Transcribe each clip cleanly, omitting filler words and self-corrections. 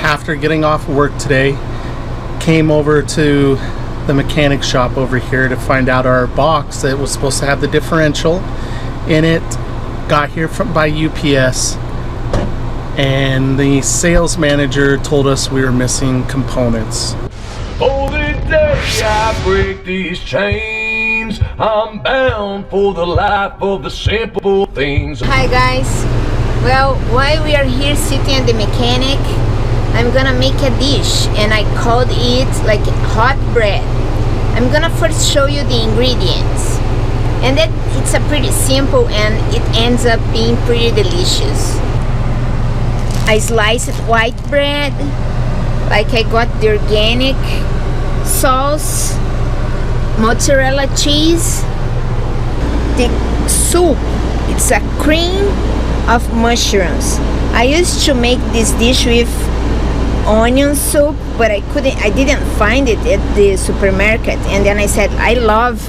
after getting off work today, came over to the mechanic shop over here to find out our box that was supposed to have the differential in it got here by UPS, and the sales manager told us we were missing components. Oh, the day I break these chains, I'm bound for the life of the simple things. Hi guys, well, while we are here sitting at the mechanic, I'm gonna make a dish, and I called it like hot bread. I'm gonna first show you the ingredients, and then it's a pretty simple and it ends up being pretty delicious. I sliced white bread, like I got the organic sauce, mozzarella cheese. The soup, it's a cream of mushrooms. I used to make this dish with onion soup, but I didn't find it at the supermarket, and then I said I love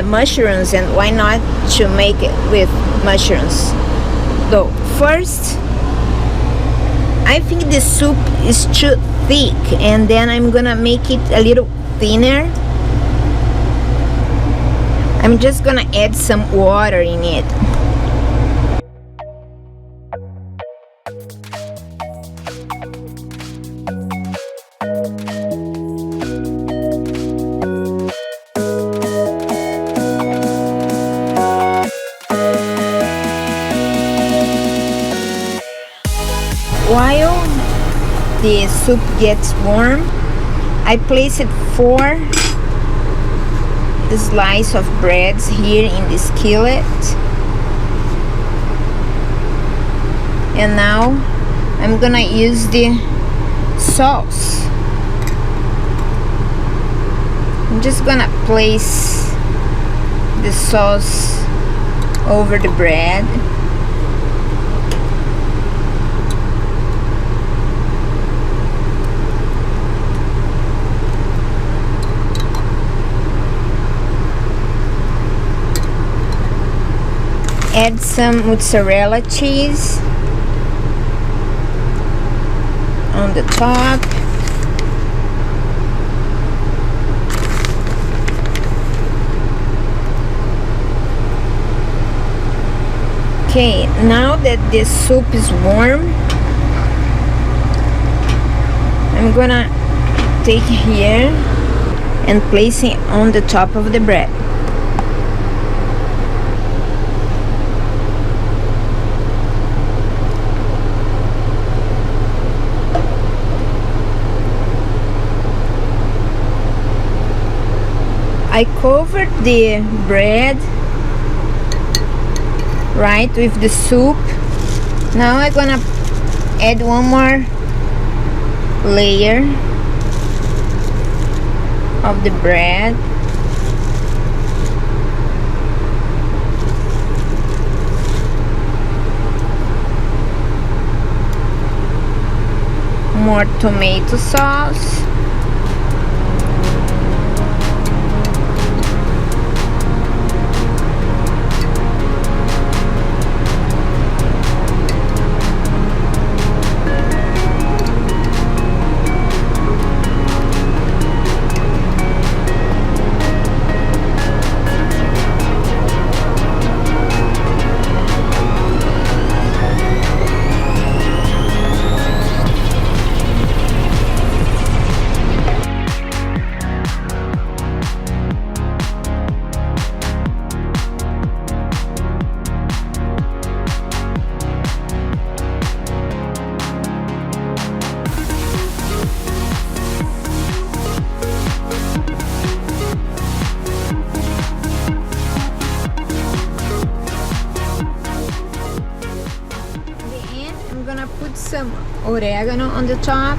mushrooms, and why not to make it with mushrooms. So first, I think the soup is too thick, and then I'm gonna make it a little thinner. I'm just gonna add some water in it. While the soup gets warm, I place it 4 slices of breads here in the skillet, and now I'm gonna use the sauce. I'm just gonna place the sauce over the bread. Add some mozzarella cheese on the top. Okay, now that the soup is warm, I'm gonna take here and place it on the top of the bread. I covered the bread right with the soup. Now I'm gonna add one more layer of the bread. More tomato sauce. Put some oregano on the top.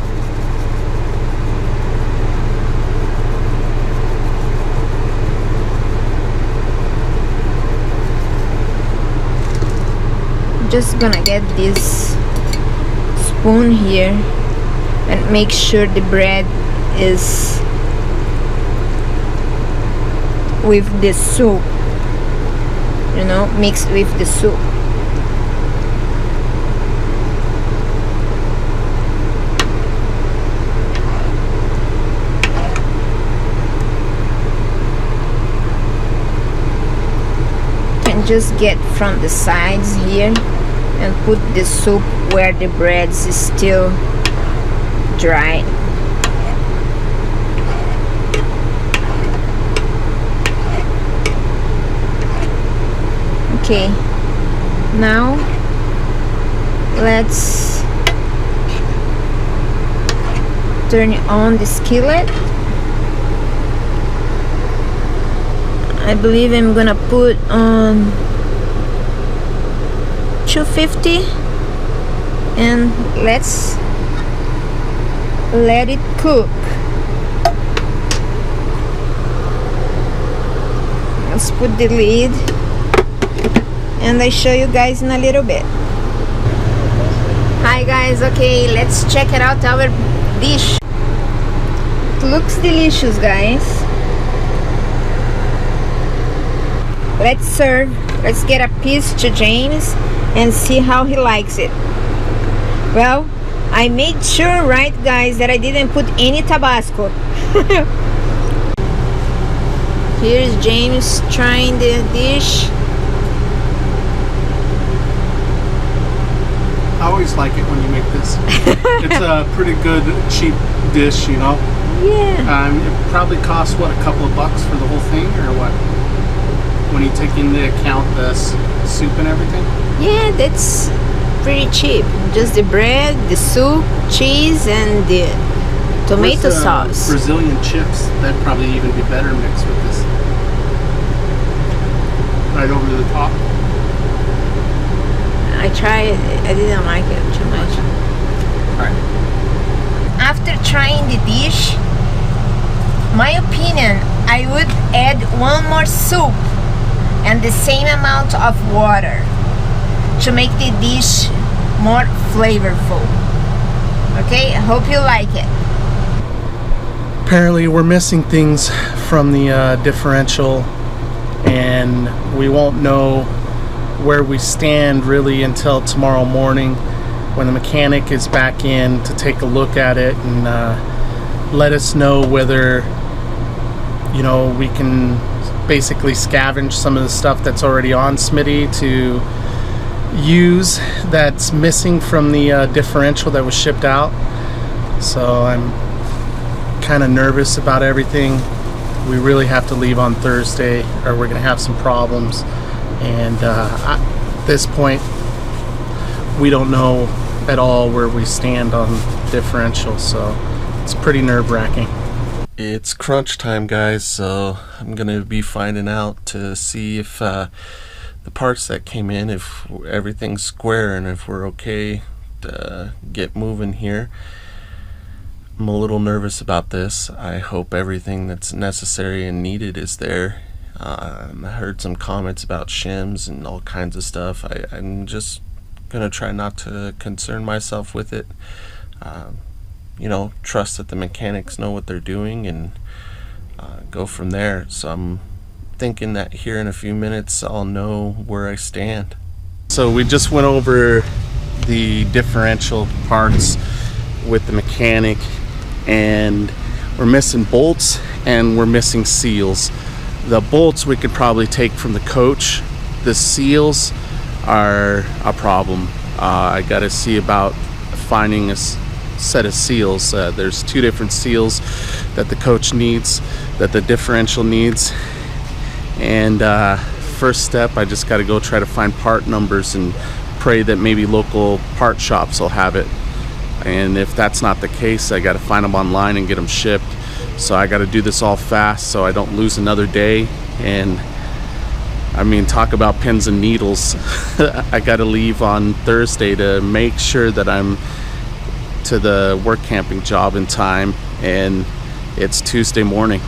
Just gonna get this spoon here and make sure the bread is with the soup, you know, mixed with the soup. just get from the sides here and put the soup where the bread is still dry. Okay, now let's turn on the skillet. I believe I'm gonna put on 250 and let's let it cook. Let's put the lid and I show you guys in a little bit. Hi guys, okay, let's check it out, our dish. It looks delicious, guys. Let's serve. Let's get a piece to James and see how he likes it. Well, I made sure, right guys, that I didn't put any Tabasco. Here's James trying the dish. I always like it when you make this. It's a pretty good cheap dish, you know. Yeah. It probably costs what, a couple of bucks for the whole thing, or what? When you take into account the soup and everything. Yeah, that's pretty cheap. Just the bread, the soup, cheese, and the tomato sauce. Brazilian chips, that'd probably even be better mixed with this. Right over the top. I tried it. I didn't like it too much. Alright. After trying the dish, my opinion, I would add one more soup and the same amount of water to make the dish more flavorful. Okay, I hope you like it. Apparently we're missing things from the differential, and we won't know where we stand really until tomorrow morning when the mechanic is back in to take a look at it and let us know whether, you know, we can basically scavenge some of the stuff that's already on Smitty to use that's missing from the differential that was shipped out. So I'm kind of nervous about everything. We really have to leave on Thursday or we're gonna have some problems, and at this point we don't know at all where we stand on differential, so it's pretty nerve-wracking. It's crunch time, guys, so I'm gonna be finding out to see if the parts that came in, if everything's square and if we're okay to get moving here. I'm a little nervous about this. I hope everything that's necessary and needed is there. I heard some comments about shims and all kinds of stuff. I'm just gonna try not to concern myself with it. You know, trust that the mechanics know what they're doing and go from there. So I'm thinking that here in a few minutes I'll know where I stand. So we just went over the differential parts with the mechanic, and we're missing bolts and we're missing seals. The bolts we could probably take from the coach. The seals are a problem. I gotta see about finding a set of seals. There's two different seals that the coach needs, that the differential needs, and first step, I just got to go try to find part numbers and pray that maybe local part shops will have it. And if that's not the case, I got to find them online and get them shipped. So I got to do this all fast so I don't lose another day. And I mean, talk about pins and needles. I got to leave on Thursday to make sure that I'm to the work camping job in time, and it's Tuesday morning.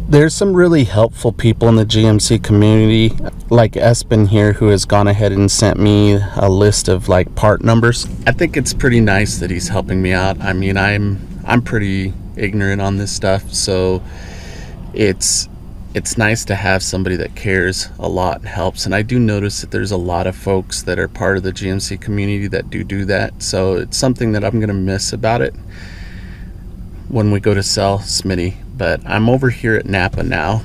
There's some really helpful people in the GMC community, like Espen here, who has gone ahead and sent me a list of like part numbers. I think it's pretty nice that he's helping me out. I mean, I'm pretty ignorant on this stuff, so it's nice to have somebody that cares a lot and helps. And I do notice that there's a lot of folks that are part of the GMC community that do that. So it's something that I'm going to miss about it when we go to sell Smitty. But I'm over here at Napa now.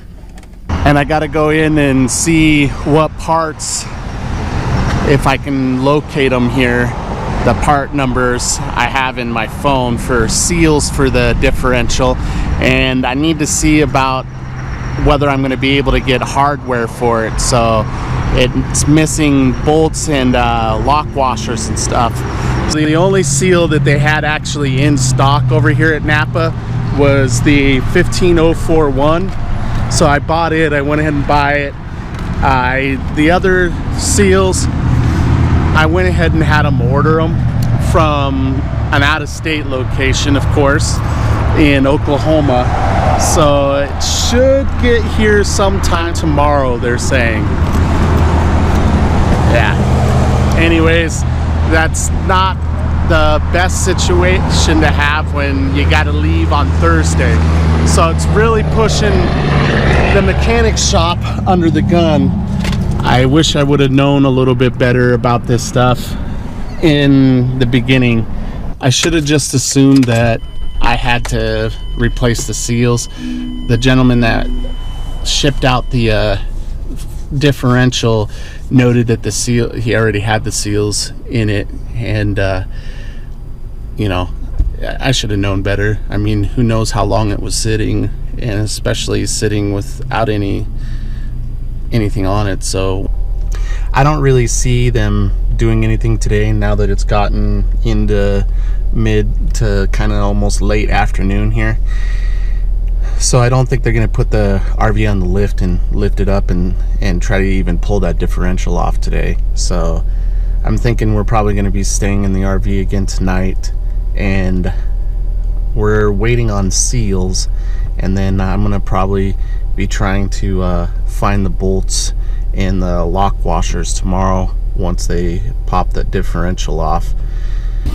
And I gotta go in and see what parts, if I can locate them here, the part numbers I have in my phone for seals for the differential. And I need to see about whether I'm gonna be able to get hardware for it. So it's missing bolts and lock washers and stuff. So the only seal that they had actually in stock over here at Napa was the 15041. So I bought it. I went ahead and buy it. The other seals, I went ahead and had them order them from an out-of-state location, of course, in Oklahoma. So it should get here sometime tomorrow, they're saying. Yeah. Anyways, that's not the best situation to have when you got to leave on Thursday. So it's really pushing the mechanic shop under the gun. I wish I would have known a little bit better about this stuff in the beginning. I should have just assumed that I had to replace the seals. The gentleman that shipped out the differential noted that the seal, he already had the seals in it, and you know, I should have known better. I mean, who knows how long it was sitting, and especially sitting without anything on it. So I don't really see them doing anything today now that it's gotten into mid to kind of almost late afternoon here. So I don't think they're going to put the RV on the lift and lift it up and try to even pull that differential off today. So I'm thinking we're probably going to be staying in the RV again tonight, and we're waiting on seals, and then I'm going to probably be trying to find the bolts and the lock washers tomorrow once they pop that differential off.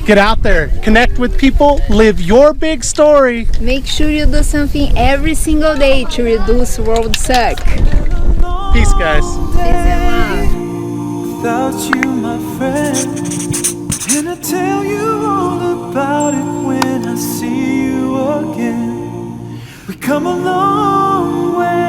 Get out there, connect with people, live your big story. Make sure you do something every single day to reduce world suck. Peace, guys. Peace and love. Without you, my friend, and I tell you all about it when I see you again. We come a long way.